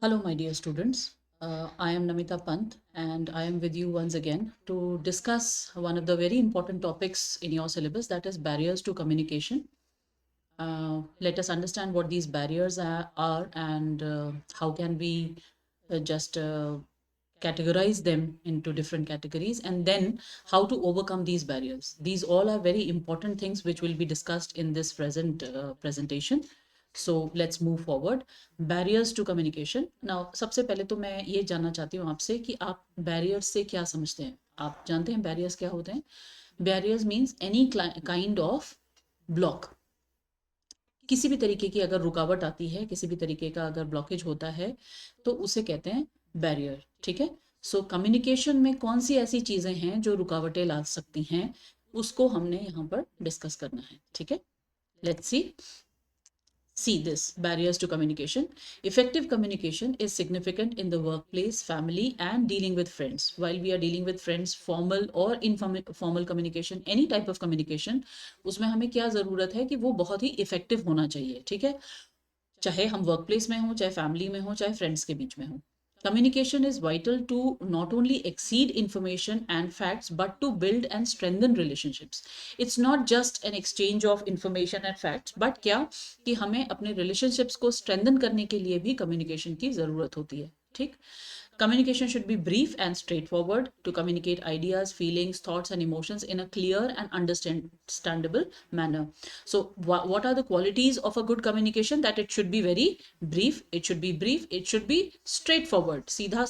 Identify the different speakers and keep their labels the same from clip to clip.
Speaker 1: Hello, my dear students. I am Namita Pant, and I am with you once again to discuss one of the very important topics in your syllabus, that is barriers to communication. Let us understand what these barriers are and how can we just categorize them into different categories, and then how to overcome these barriers. These all are very important things which will be discussed in this present presentation. So let's move forward. Barriers to communication. Now सबसे पहले तो मैं ये जानना चाहती हूँ आपसे कि आप barriers से क्या समझते हैं। आप जानते हैं barriers क्या होते हैं? Barriers means any kind of block. किसी भी तरीके की अगर रुकावट आती है, किसी भी तरीके का अगर ब्लॉकेज होता है, तो उसे कहते हैं बैरियर। ठीक है। सो कम्युनिकेशन में कौन सी ऐसी चीजें हैं जो रुकावटें ला सकती हैं, उसको हमने यहाँ पर डिस्कस करना है। ठीक है। Let's see See this barriers to communication. Effective communication is significant in the workplace, family, and dealing with friends. While we are dealing with friends, formal or informal communication, any type of communication, उसमें हमें क्या ज़रूरत है कि वो बहुत ही effective होना चाहिए। ठीक है। चाहे हम वर्क प्लेस में हों, चाहे फैमिली में हों, चाहे फ्रेंड्स के बीच में हों। Communication is vital to not only exceed information and facts, but to build and strengthen relationships. It's not just an exchange of information and facts, but क्या कि हमें अपने relationships को strengthen करने के लिए भी communication की ज़रूरत होती है। ठीक। Communication should be brief and straightforward to communicate ideas, feelings, thoughts, and emotions in a clear and understandable manner. So, what are the qualities of a good communication? That it should be very brief, it should be brief, it should be straightforward. सीधा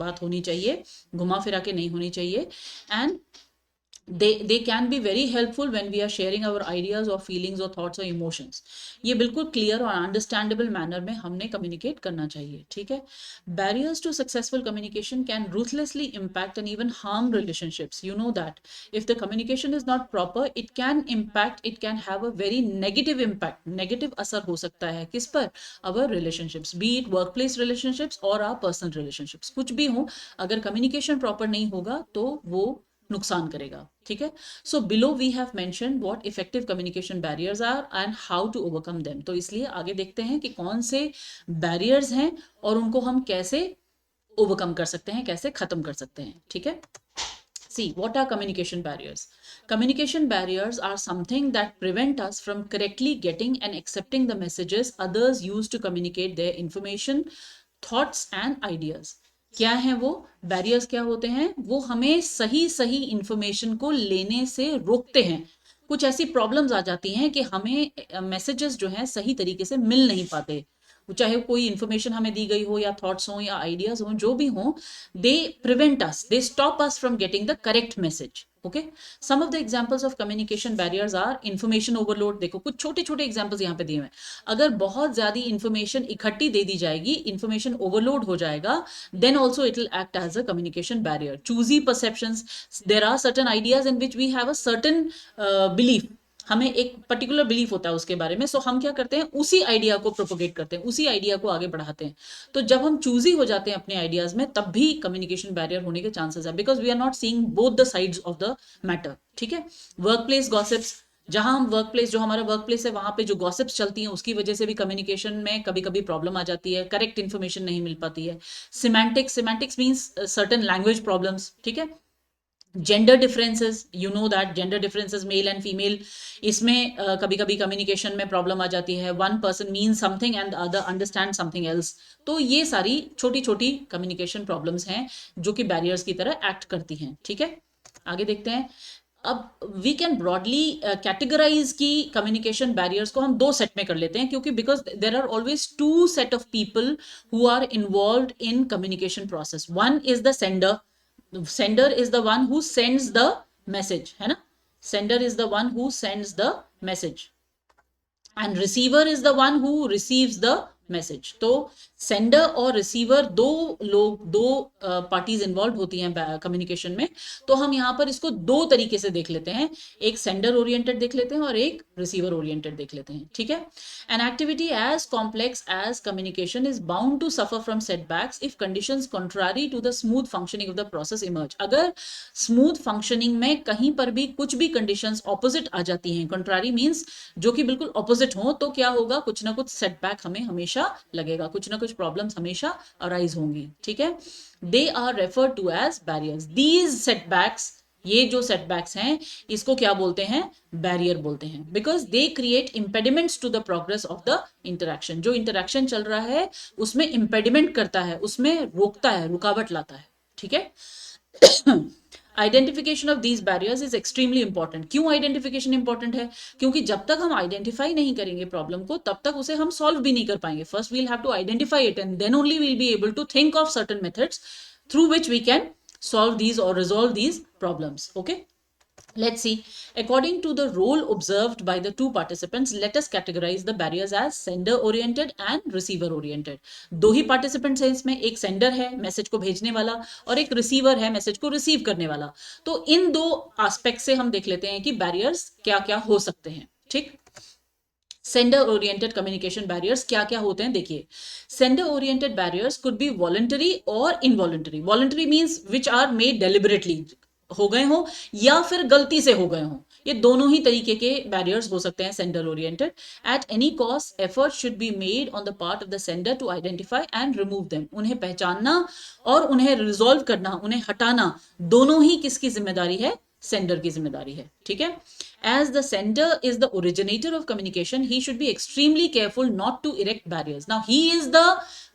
Speaker 1: बात होनी चाहिए, घुमा फिरा के नहीं होनी चाहिए, and they can be very helpful when we are sharing our ideas or feelings or thoughts or emotions. ये बिल्कुल clear और understandable manner में हमने communicate करना चाहिए। ठीक है। Barriers to successful communication can ruthlessly impact and even harm relationships. You know that if the communication is not proper, it can have a very negative impact. Negative असर हो सकता है किस पर? Our relationships, be it workplace relationships or our personal relationships. कुछ भी हो, अगर communication proper नहीं होगा तो वो नुकसान करेगा। ठीक है। So below we have mention what effective communication barriers are and how to overcome them. तो इसलिए आगे देखते हैं कि कौन से बैरियर्स हैं और उनको हम कैसे ओवरकम कर सकते हैं, कैसे खत्म कर सकते हैं। ठीक है। See, what are communication barriers? Communication barriers are something that prevent us from correctly getting and accepting the messages others use to communicate their information, thoughts and ideas. क्या है वो बैरियर्स? क्या होते हैं वो? हमें सही सही इंफॉर्मेशन को लेने से रोकते हैं। कुछ ऐसी प्रॉब्लम्स आ जाती हैं कि हमें मैसेजेस जो हैं सही तरीके से मिल नहीं पाते, चाहे कोई इंफॉर्मेशन हमें दी गई हो या थॉट्स हो या आइडियाज हो, जो भी हो, they prevent us, they stop us from getting the correct message. Okay. Some of the examples of communication barriers are information overload. देखो कुछ छोटे छोटे एग्जांपल्स यहाँ पे दिए हुए हैं। अगर बहुत ज्यादा इंफॉर्मेशन इकट्ठी दे दी जाएगी, इंफॉर्मेशन ओवरलोड हो जाएगा, then also it will act as a communication barrier. Choosy perceptions. There are certain ideas in which we have a certain belief. हमें एक पर्टिकुलर बिलीफ होता है उसके बारे में, सो हम क्या करते हैं, उसी आइडिया को प्रोपोगेट करते हैं, उसी आइडिया को आगे बढ़ाते हैं। तो जब हम चूजी हो जाते हैं अपने आइडियाज में, तब भी कम्युनिकेशन बैरियर होने के चांसेस है, because we are not seeing both the sides of the matter. ठीक है। वर्क प्लेस गॉसिप्स, जहां हम वर्क प्लेस, जो हमारा वर्क प्लेस है, वहां पे जो गॉसिप्स चलती हैं उसकी वजह से भी कम्युनिकेशन में कभी कभी प्रॉब्लम आ जाती है, करेक्ट इन्फॉर्मेशन नहीं मिल पाती है। Semantics means certain language problems. ठीक है। Gender differences, you know that gender differences male and female, इसमें कभी कभी कम्युनिकेशन में प्रॉब्लम आ जाती है। One person mean something and other understand something else. तो ये सारी छोटी छोटी कम्युनिकेशन प्रॉब्लम्स हैं जो कि बैरियर्स की तरह एक्ट करती हैं। ठीक है। आगे देखते हैं। अब वी कैन ब्रॉडली कैटेगराइज की कम्युनिकेशन बैरियर्स को हम दो सेट में कर लेते हैं, क्योंकि because there are always two set of people who are involve in communication process. One is the sender, sender is the one who sends the message, है ना? Sender is the one who sends the message and receiver is the one who receives the message. तो sender और receiver दो लोग, दो parties involve होती हैं communication में। तो हम यहाँ पर इसको दो तरीके से देख लेते हैं, एक सेंडर ओरिएंटेड देख लेते हैं और एक रिसीवर ओरिएंटेड देख लेते हैं। ठीक है। An activity as complex as communication is bound to suffer from setbacks if conditions contrary to the smooth functioning of the process emerge. अगर स्मूथ फंक्शनिंग में कहीं पर भी कुछ भी कंडीशंस ऑपोजिट आ जाती हैं, कॉन्ट्रारी मीन्स जो कि बिल्कुल ऑपोजिट हो, तो क्या होगा, कुछ ना कुछ सेटबैक हमें हमेशा हमेशा लगेगा, कुछ ना कुछ प्रॉब्लम्स हमेशा अराइज होंगी, ठीक है। They are referred to as barriers. These setbacks, ये जो सेटबैक्स हैं इसको क्या बोलते हैं, बैरियर बोलते हैं, because they create impediments to the progress of the interaction. जो इंटरेक्शन चल रहा है उसमें इम्पेडिमेंट करता है, उसमें रोकता है, रुकावट लाता है, ठीक है। Identification of these barriers is extremely important. क्यों आइडेंटिफिकेशन इंपॉर्टेंट है, क्योंकि जब तक हम आइडेंटिफाई नहीं करेंगे प्रॉब्लम को तब तक उसे हम सॉल्व भी नहीं कर पाएंगे। First we'll have to identify it and then only we'll be able to think of certain methods through which we can solve these or resolve these problems. Okay, let's see. According to the role observed by the two participants, let us categorize the barriers as sender oriented and receiver oriented. दो ही participants हैं इसमें, एक sender है message को भेजने वाला और एक receiver है मैसेज को रिसीव करने वाला। तो इन दो एस्पेक्ट से हम देख लेते हैं कि बैरियर्स क्या क्या हो सकते हैं, ठीक। सेंडर ओरिएंटेड कम्युनिकेशन बैरियर्स क्या क्या होते हैं, देखिए। Sender oriented barriers could be voluntary और involuntary. Voluntary means which are made deliberately, हो गए हो या फिर गलती से हो गए हो, ये दोनों ही तरीके के बैरियर्स हो सकते हैं sender oriented. At any cost effort should be made on the part of the sender to identify and remove them. उन्हें पहचानना और उन्हें रिजॉल्व करना, उन्हें हटाना, दोनों ही किसकी जिम्मेदारी है, सेंडर की जिम्मेदारी है, ठीक है। As the sender is the originator of communication, he should be extremely careful not to erect barriers. Now he is the,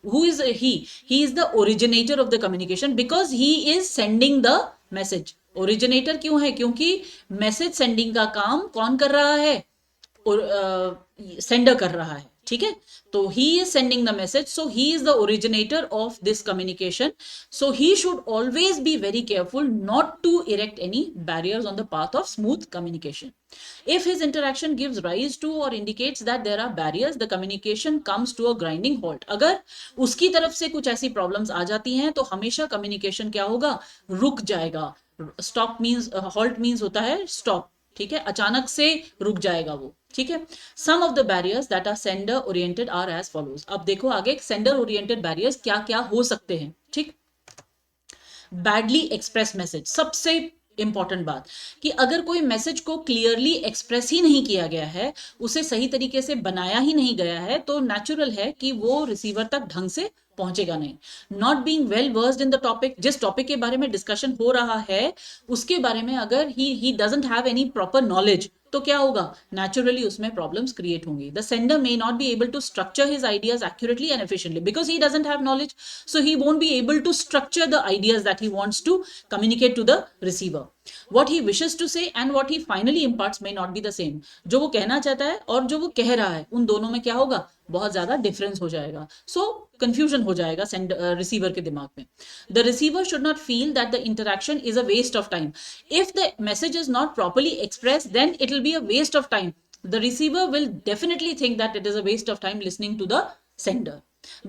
Speaker 1: who is he? He is the originator of the communication because he is sending the message. Originator क्यों है, क्योंकि message sending का काम कौन कर रहा है, sender कर रहा है, ठीक है। तो he is sending the message, so he is the originator of this communication, so he should always be very careful not to erect any barriers on the path of smooth communication. If his interaction gives rise to or indicates that there are barriers, the communication comes to a grinding halt. अगर उसकी तरफ से कुछ ऐसी problems आ जाती हैं तो हमेशा कम्युनिकेशन क्या होगा, रुक जाएगा। स्टॉप मीन्स, हॉल्ट मीन्स होता है स्टॉप, ठीक है, अचानक से रुक जाएगा वो, ठीक है। Some of the barriers that are sender oriented are as follows. अब देखो आगे सेंडर ओरिएंटेड बैरियर्स क्या क्या हो सकते हैं, ठीक। बैडली एक्सप्रेस मैसेज, सबसे इंपॉर्टेंट बात कि अगर कोई मैसेज को क्लियरली एक्सप्रेस ही नहीं किया गया है, उसे सही तरीके से बनाया ही नहीं गया है, तो नेचुरल है कि वो रिसीवर तक ढंग से पहुंचेगा नहीं। Not being well versed in the topic, जिस टॉपिक के बारे में डिस्कशन हो रहा है उसके बारे में अगर he doesn't have any proper knowledge, तो क्या होगा, नेचुरली उसमें प्रॉब्लम्स क्रिएट होंगी। The sender may not be able to structure his ideas accurately and efficiently because he doesn't have knowledge, so he won't be able to structure the ideas that he wants to communicate to the receiver. What he wishes to say and what he finally imparts may not be the same. जो वो कहना चाहता है और जो वो कह रहा है उन दोनों में क्या होगा, बहुत ज्यादा डिफरेंस हो जाएगा। सो कंफ्यूजन हो जाएगा रिसीवर के दिमाग में। The receiver should not feel that the interaction is a waste of time. If the message is not properly express then it will be a waste of time. The receiver will definitely think that it is a waste of time listening to the sender.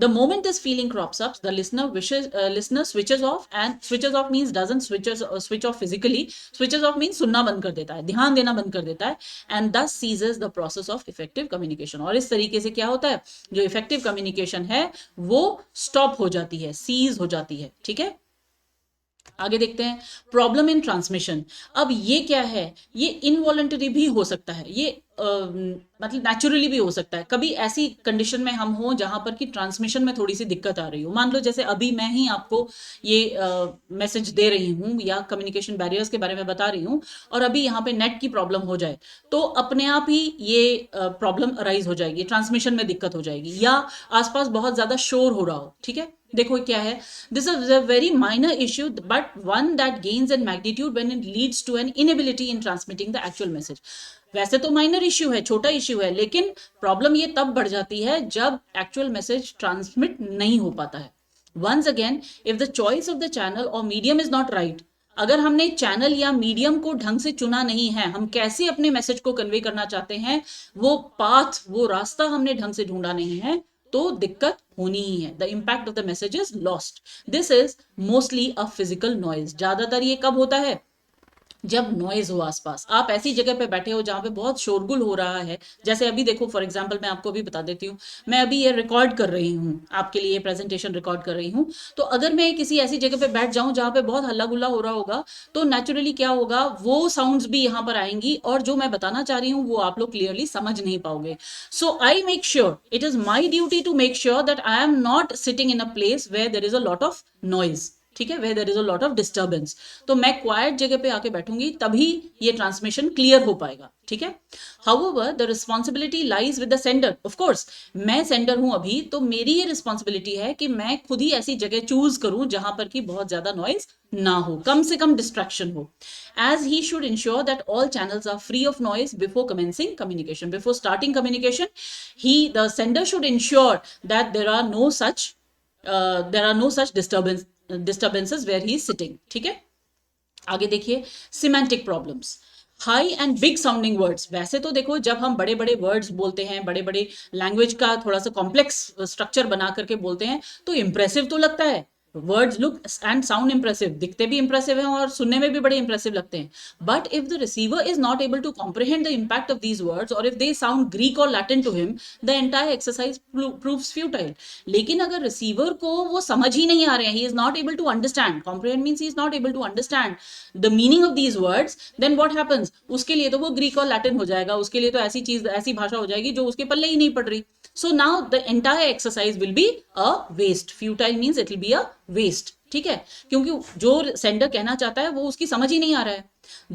Speaker 1: The moment this feeling crops up, the listener switches off, and switches off means doesn't switch off physically. Switches off means सुनना बंद कर देता है, ध्यान देना बंद कर देता है, and thus ceases the process of effective communication. और इस तरीके से क्या होता है, जो effective communication है वो stop हो जाती है, cease हो जाती है, ठीक है। आगे देखते हैं प्रॉब्लम इन ट्रांसमिशन। अब ये क्या है, ये इनवॉलंटरी भी हो सकता है, ये मतलब नेचुरली भी हो सकता है। कभी ऐसी कंडीशन में हम हो जहां पर कि ट्रांसमिशन में थोड़ी सी दिक्कत आ रही हो, मान लो जैसे अभी मैं ही आपको ये मैसेज दे रही हूँ या कम्युनिकेशन बैरियर्स के बारे में बता रही हूँ और अभी यहाँ पे नेट की प्रॉब्लम हो जाए तो अपने आप ही ये प्रॉब्लम अराइज हो जाएगी, ट्रांसमिशन में दिक्कत हो जाएगी, या आसपास बहुत ज्यादा शोर हो रहा हो, ठीक है। देखो क्या है, this is a very minor issue but one that gains in magnitude when it leads to an inability in transmitting the actual message. वैसे तो माइनर इश्यू है, छोटा इश्यू है, लेकिन प्रॉब्लम ये तब बढ़ जाती है जब एक्चुअल मैसेज ट्रांसमिट नहीं हो पाता है। Once again if the choice of the channel और मीडियम इज नॉट राइट, अगर हमने चैनल या मीडियम को ढंग से चुना नहीं है, हम कैसे अपने मैसेज को कन्वे करना चाहते हैं, वो पाथ, वो रास्ता हमने ढंग से ढूंढा नहीं है, तो दिक्कत होनी ही है। The impact of the message is lost. This is mostly a physical noise. ज्यादातर ये कब होता है, जब नॉइज हो आसपास, आप ऐसी जगह पे बैठे हो जहां पे बहुत शोरगुल हो रहा है, जैसे अभी देखो फॉर एग्जांपल मैं आपको अभी बता देती हूँ, मैं अभी ये रिकॉर्ड कर रही हूँ, आपके लिए प्रेजेंटेशन रिकॉर्ड कर रही हूँ, तो अगर मैं किसी ऐसी जगह पे बैठ जाऊं जहां पे बहुत हल्ला गुल्ला हो रहा होगा, तो नेचुरली क्या होगा, वो साउंड्स भी यहाँ पर आएंगी और जो मैं बताना चाह रही हूँ वो आप लोग क्लियरली समझ नहीं पाओगे. So I make sure, it is my duty to make sure that I am not sitting in a place where there is a lot of noise. ठीक है, where there is a lot of disturbance. तो मैं quite जगह पे आके बैठूंगी, तभी ये transmission clear हो पाएगा. ठीक है. However the responsibility lies with the sender. Of course मैं सेंडर हूं अभी, तो मेरी ये रिस्पॉन्सिबिलिटी है कि मैं खुद ही ऐसी जगह चूज करूं जहां पर कि बहुत ज्यादा नॉइज ना हो, कम से कम डिस्ट्रैक्शन हो. As he should ensure that all channels are free of noise before commencing communication. Before starting communication, he the sender should ensure that there are no such disturbances where he is sitting. ठीक है. आगे देखिए, semantic problems. High and big sounding words. वैसे तो देखो जब हम बड़े बड़े वर्ड्स बोलते हैं, बड़े बड़े लैंग्वेज का थोड़ा सा कॉम्प्लेक्स स्ट्रक्चर बना करके बोलते हैं, तो इंप्रेसिव तो लगता है. Words look and sound impressive, दिखते भी इंप्रेसिव हैं और सुनने में भी बड़े इंप्रेसिव लगते हैं. But if the receiver is not able to comprehend the impact of these words, और इफ दे साउंड ग्रीक और Latin to him, the entire exercise proves futile. लेकिन अगर रिसीवर को वो समझ ही नहीं आ रहे हैं, he is not able to understand, comprehend means he is not able to understand the meaning of these words, then what happens, उसके लिए तो वो ग्रीक और लैटिन हो जाएगा, उसके लिए तो ऐसी चीज, ऐसी भाषा हो जाएगी जो उसके पल्ले ही नहीं पड़ रही. So now the entire exercise will be a waste. Futile means it will be a waste. ठीक है, क्योंकि जो सेंडर कहना चाहता है वो उसकी समझ ही नहीं आ रहा है.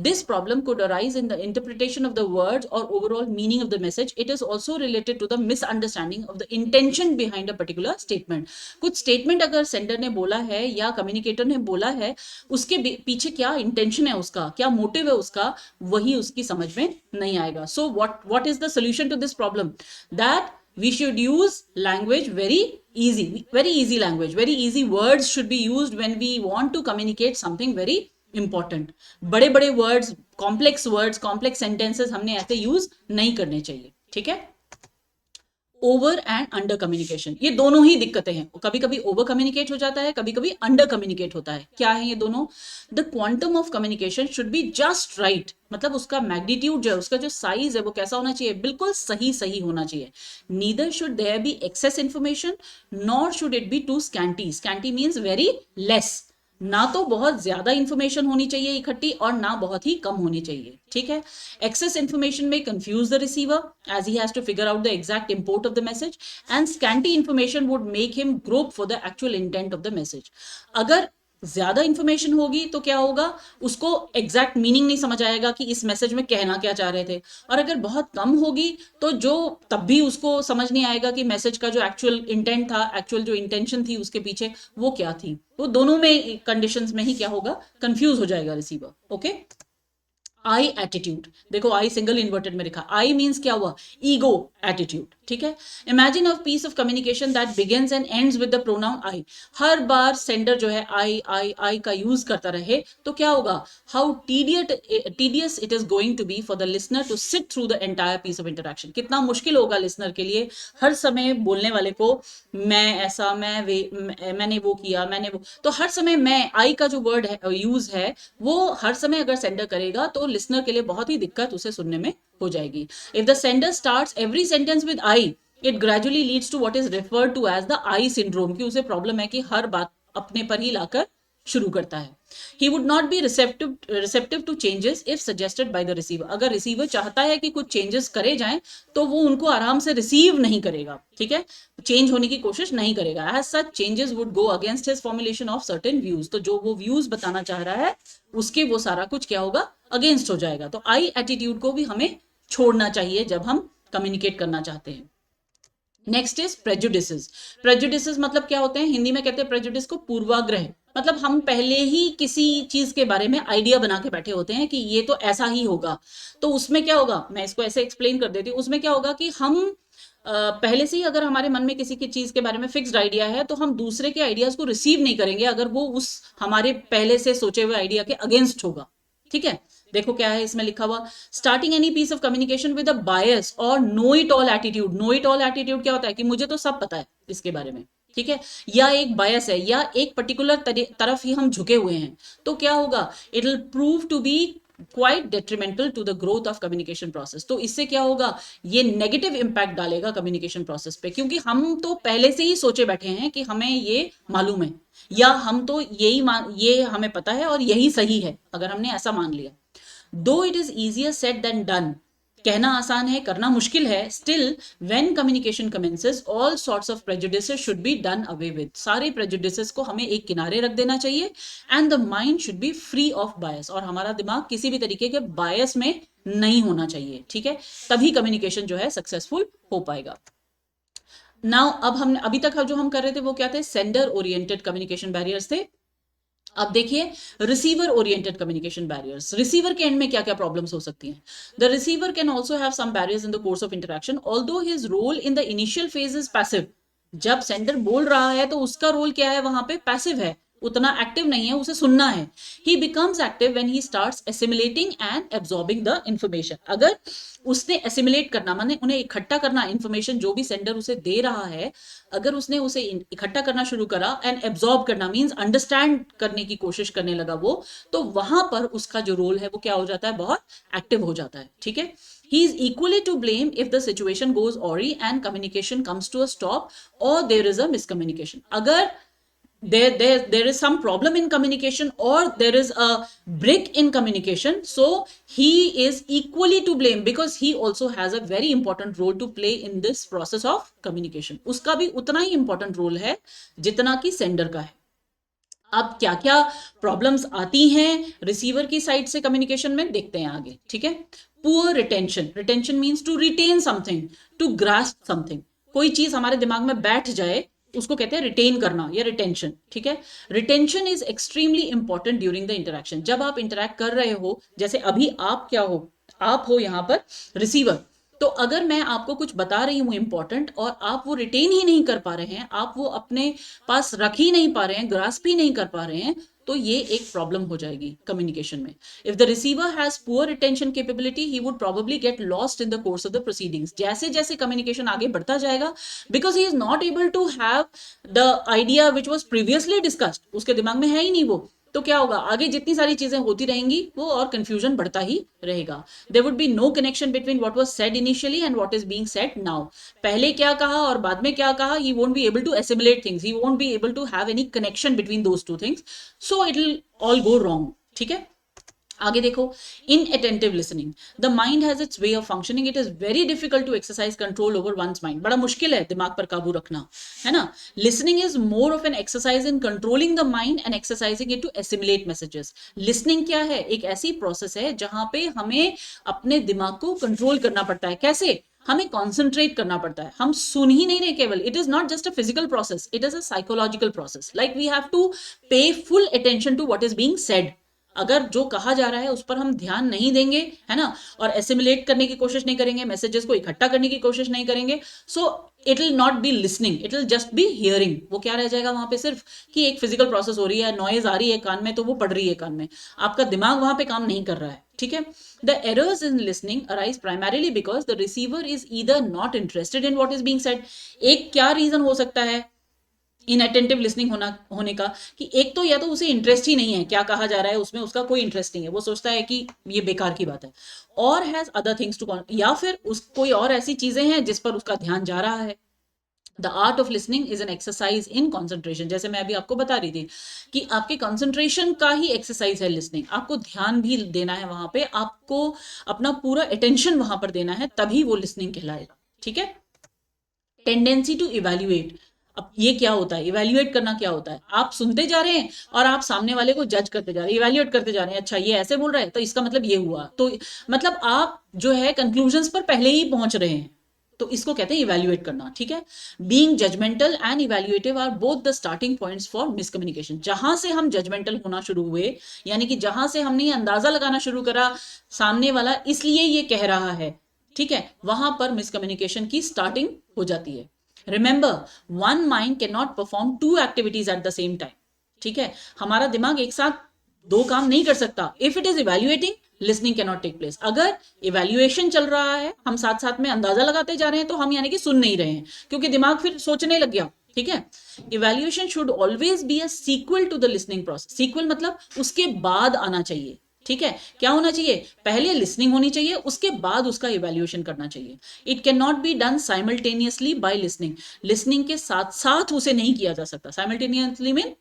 Speaker 1: This problem could arise in the interpretation of the words or overall meaning of the message. It is also related to the misunderstanding of the intention behind a particular statement. कुछ statement अगर sender ने बोला है या communicator ने बोला है, उसके पीछे क्या intention है उसका, क्या motive है उसका, वही उसकी समझ में नहीं आएगा. So what is the solution to this problem? That we should use language very easy language, very easy words should be used when we want to communicate something very important. बड़े बड़े words, complex words, complex sentences हमने ऐसे use नहीं करने चाहिए. ठीक है. Over and under communication, ये दोनों ही दिक्कतें हैं. कभी कभी ओवर कम्युनिकेट हो जाता है, कभी कभी अंडर कम्युनिकेट होता है. क्या है ये दोनों? The quantum of communication should be just right. मतलब उसका मैग्नीट्यूड जो है, उसका जो साइज है वो कैसा होना चाहिए, बिल्कुल सही सही होना चाहिए. Neither should there be excess information, nor should it be too scanty. Scanty means very less. ना तो बहुत ज्यादा इंफॉर्मेशन होनी चाहिए इकट्ठी और ना बहुत ही कम होनी चाहिए. ठीक है. एक्सेस इंफॉर्मेशन में confuse the receiver as he has to figure out the exact import of the message, and scanty information would make him grope for the actual intent of the message. अगर ज्यादा information होगी तो क्या होगा, उसको exact meaning नहीं समझ आएगा कि इस मैसेज में कहना क्या चाह रहे थे. और अगर बहुत कम होगी तो जो तब भी उसको समझ नहीं आएगा कि मैसेज का जो एक्चुअल इंटेंट था, एक्चुअल जो इंटेंशन थी उसके पीछे, वो क्या थी. तो दोनों में कंडीशंस में ही क्या होगा, कंफ्यूज हो जाएगा रिसीवर. ओके. आई एटीट्यूड. देखो आई सिंगल इन्वर्टेड में लिखा. आई मीन्स क्या हुआ, ईगो एटीट्यूड. ठीक है. Imagine a piece of communication that begins and ends with the pronoun I. हर बार सेंडर जो है आई का यूज करता रहे तो क्या होगा, how tedious it is going to be for the listener to sit through the entire piece of interaction. कितना मुश्किल होगा लिसनर के लिए हर समय बोलने वाले को मैं ऐसा, मैंने वो किया, मैंने वो, तो हर समय मैं, आई का जो वर्ड है, यूज है, वो हर समय अगर सेंडर करेगा तो लिसनर के लिए बहुत ही दिक्कत उसे सुनने में हो जाएगी. If the sender starts every sentence with I, it gradually leads to what is referred to as the I syndrome, कि उसे प्रॉब्लम है कि हर बात अपने पर ही लाकर शुरू करता है. He would not be receptive to changes if suggested by the receiver. अगर रिसीवर चाहता है कि कुछ चेंजेस करे जाएं तो वो उनको आराम से रिसीव नहीं करेगा. ठीक है. चेंज होने की कोशिश नहीं करेगा. As such changes would go against his formulation of certain views. तो जो वो व्यूज बताना चाह रहा है उसके वो सारा कुछ क्या होगा, अगेंस्ट हो जाएगा. तो आई एटीट्यूड को भी हमें छोड़ना चाहिए जब हम कम्युनिकेट करना चाहते हैं. Next is prejudices. प्रेजुडिसेस मतलब क्या होते हैं, हिंदी में कहते हैं प्रेजुडिस को पूर्वाग्रह. मतलब हम पहले ही किसी चीज के बारे में आइडिया बना के बैठे होते हैं कि ये तो ऐसा ही होगा. तो उसमें क्या होगा, मैं इसको ऐसे एक्सप्लेन कर देती हूँ. उसमें क्या होगा कि हम पहले से ही अगर हमारे मन में किसी की चीज के बारे में फिक्स्ड आइडिया है तो हम दूसरे के आइडियाज को रिसीव नहीं करेंगे अगर वो उस हमारे पहले से सोचे हुए आइडिया के अगेंस्ट होगा. ठीक है. देखो क्या है इसमें लिखा हुआ, starting any piece of communication with a bias और know it all attitude. Know it all attitude क्या होता है कि मुझे तो सब पता है इसके बारे में. ठीक है. या एक बायस है या एक पर्टिकुलर तरफ ही हम झुके हुए हैं. तो क्या होगा, it will prove to be quite detrimental to the growth of communication process. तो इससे क्या होगा, ये नेगेटिव इंपैक्ट डालेगा कम्युनिकेशन प्रोसेस पे, क्योंकि हम तो पहले से ही सोचे बैठे हैं कि हमें ये मालूम है, या हम तो ये हमें पता है और यही सही है, अगर हमने ऐसा मान लिया। दो it is easier said than done, कहना आसान है करना मुश्किल है, still when communication commences all sorts of prejudices should be done away with. सारे प्रेजुडिसेस को हमें एक किनारे रख देना चाहिए, and the mind should be free of bias, और हमारा दिमाग किसी भी तरीके के बायस में नहीं होना चाहिए, ठीक है, तभी कम्युनिकेशन जो है सक्सेसफुल हो पाएगा। नाउ अब हम अभी तक जो हम कर रहे थे वो क्या थे, सेंडर ओरिएंटेड कम्युनिकेशन बैरियर्स थे। अब देखिए receiver oriented communication barriers, receiver के एंड में क्या क्या प्रॉब्लम्स हो सकती हैं। The receiver can also have some barriers in the course of interaction, although his role in the initial phase is passive. जब सेंडर बोल रहा है तो उसका रोल क्या है वहां पे, पैसिव है, उतना एक्टिव नहीं है, उसे सुनना है। ही becomes active when he starts assimilating and absorbing the information. अगर उसने एसिमुलेट करना, माने उन्हें इकट्ठा करना, इंफॉर्मेशन जो भी सेंडर उसे दे रहा है, अगर उसने उसे इकट्ठा करना शुरू करा, एंड एब्जॉर्ब करना मींस अंडरस्टैंड करने की कोशिश करने लगा वो, तो वहां पर उसका जो रोल है वो क्या हो जाता है, बहुत एक्टिव हो जाता है, ठीक है। He is equally to blame if the situation goes awry and communication comes to a stop or there is a miscommunication. अगर there is some problem in communication or there is a break in communication, so he is equally to blame because he also has a very important role to play in this process of communication. उसका भी उतना ही important role है जितना कि sender का है। अब क्या क्या प्रॉब्लम्स आती हैं रिसीवर की साइड से कम्युनिकेशन में, देखते हैं आगे, ठीक है। Poor retention, retention means to retain something, to grasp something, कोई चीज हमारे दिमाग में बैठ जाए उसको कहते हैं रिटेन करना या रिटेंशन, ठीक है। Retention is extremely important during the interaction. जब आप इंटरेक्ट कर रहे हो, जैसे अभी आप क्या हो, आप हो यहां पर रिसीवर, तो अगर मैं आपको कुछ बता रही हूं इंपॉर्टेंट और आप वो रिटेन ही नहीं कर पा रहे हैं, आप वो अपने पास रख ही नहीं पा रहे हैं, ग्रास्प ही नहीं कर पा रहे हैं, तो ये एक प्रॉब्लम हो जाएगी कम्युनिकेशन में। If the receiver has poor retention capability he would probably get lost in the course of the proceedings. जैसे जैसे कम्युनिकेशन आगे बढ़ता जाएगा, because he is not able to have the idea which was previously discussed, उसके दिमाग में है ही नहीं वो, तो क्या होगा, आगे जितनी सारी चीजें होती रहेंगी वो और कंफ्यूजन बढ़ता ही रहेगा। There would be no connection between what was said initially and what is being said now. पहले क्या कहा और बाद में क्या कहा, he won't be able to assimilate things, he won't be able to have any connection between those two things, so it will all go wrong, ठीक है। आगे देखो, inattentive listening the mind has its way of functioning, it is very difficult to exercise control over one's mind. बड़ा मुश्किल है दिमाग पर काबू रखना, है ना। Listening is more of an exercise in controlling the mind and exercising it to assimilate messages. Listening क्या है, एक ऐसी प्रोसेस है जहां पे हमें अपने दिमाग को कंट्रोल करना पड़ता है। कैसे, हमें कॉन्सेंट्रेट करना पड़ता है, हम सुन ही नहीं रहे केवल, it is not just a physical process, it is a psychological process, like we have to pay full attention to what is being said. अगर जो कहा जा रहा है उस पर हम ध्यान नहीं देंगे, है ना, और एसिमुलेट करने की कोशिश नहीं करेंगे, मैसेजेस को इकट्ठा करने की कोशिश नहीं करेंगे, सो it will not be listening, it will just be hearing. वो क्या रह जाएगा वहां पे, सिर्फ कि एक फिजिकल प्रोसेस हो रही है, नॉइज आ रही है कान में तो वो पड़ रही है कान में, आपका दिमाग वहां पे काम नहीं कर रहा है, ठीक है। The errors in listening arise primarily because the receiver is either not interested in what is being said. एक क्या रीजन हो सकता है इनअटेंटिव लिसनिंग होने का, कि एक तो या तो उसे इंटरेस्ट ही नहीं है क्या कहा जा रहा है, उसमें उसका कोई इंटरेस्ट नहीं है, वो सोचता है कि ये बेकार की बात है, और हैज अदर थिंग्स टू, या फिर उस कोई और ऐसी चीजें हैं जिस पर उसका ध्यान जा रहा है। The art of listening is an exercise in concentration, जैसे मैं अभी आपको बता रही थी कि आपके कॉन्सेंट्रेशन का ही एक्सरसाइज है लिसनिंग, आपको ध्यान भी देना है वहां पे, आपको अपना पूरा अटेंशन वहां पर देना है, तभी वो लिसनिंग कहलाएगा, ठीक है। टेंडेंसी टू इवेल्युएट, अब ये क्या होता है, इवेल्युएट करना क्या होता है, आप सुनते जा रहे हैं और आप सामने वाले को जज करते जा रहे हैं, इवेल्युएट करते जा रहे हैं, अच्छा ये ऐसे बोल रहा है तो इसका मतलब ये हुआ, तो मतलब आप जो है कंक्लूजन्स पर पहले ही पहुंच रहे हैं, तो इसको कहते हैं इवेल्युएट करना, ठीक है। Being judgemental and evaluative are both the starting points for miscommunication. जहां से हम जजमेंटल होना शुरू हुए, यानी कि जहां से हमने ये अंदाजा लगाना शुरू करा सामने वाला इसलिए ये कह रहा है, ठीक है, वहां पर मिसकम्युनिकेशन की स्टार्टिंग हो जाती है। Remember, one mind can not perform two activities at the same time, ठीक है, हमारा दिमाग एक साथ दो काम नहीं कर सकता। If it is evaluating, listening can not take place. अगर इवेल्युएशन चल रहा है, हम साथ साथ में अंदाजा लगाते जा रहे हैं, तो हम यानी कि सुन नहीं रहे हैं, क्योंकि दिमाग फिर सोचने लग गया, ठीक है। Evaluation should always be a sequel to the listening process. Sequel मतलब उसके बाद आना चाहिए, ठीक है, क्या होना चाहिए, पहले लिसनिंग होनी चाहिए, उसके बाद उसका इवैल्यूएशन करना चाहिए। It can not be done simultaneously by listening, listening के साथ साथ उसे नहीं किया जा सकता। साइमल्टेनियसली मीन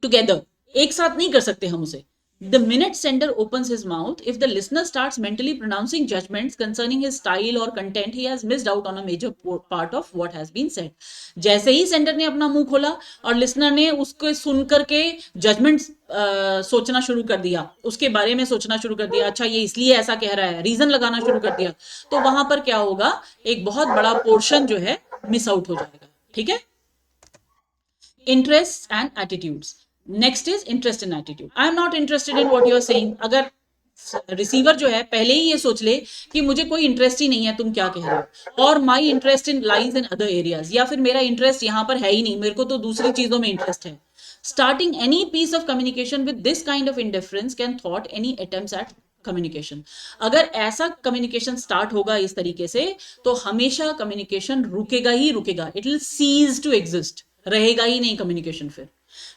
Speaker 1: टुगेदर, एक साथ नहीं कर सकते हम उसे। The minute sender opens his mouth, if the listener starts mentally pronouncing judgments concerning his style or content, he has missed out on a major part of what has been said. जैसे ही sender ने अपना मुंह खोला और listener ने उसको सुन करके judgement सोचना शुरू कर दिया, उसके बारे में सोचना शुरू कर दिया, अच्छा ये इसलिए ऐसा कह रहा है, रीजन लगाना शुरू कर दिया, तो वहां पर क्या होगा, एक बहुत बड़ा पोर्शन जो है मिस आउट हो जाएगा। ठीक है, interests and attitudes. Next is interest and attitude. I am not interested in what you are saying. अगर रिसीवर जो है पहले ही ये सोच ले कि मुझे कोई इंटरेस्ट ही नहीं है तुम क्या कह रहे हो, और my interest in lies in other areas, या फिर मेरा इंटरेस्ट यहाँ पर है ही नहीं, मेरे को तो दूसरी चीजों में इंटरेस्ट है। Starting any piece of communication with this kind of indifference can थॉट एनी अटेम्प्ट्स एट कम्युनिकेशन। अगर ऐसा कम्युनिकेशन स्टार्ट होगा इस तरीके से, तो हमेशा कम्युनिकेशन रुकेगा ही रुकेगा, it will cease to exist, रहेगा ही नहीं कम्युनिकेशन। फिर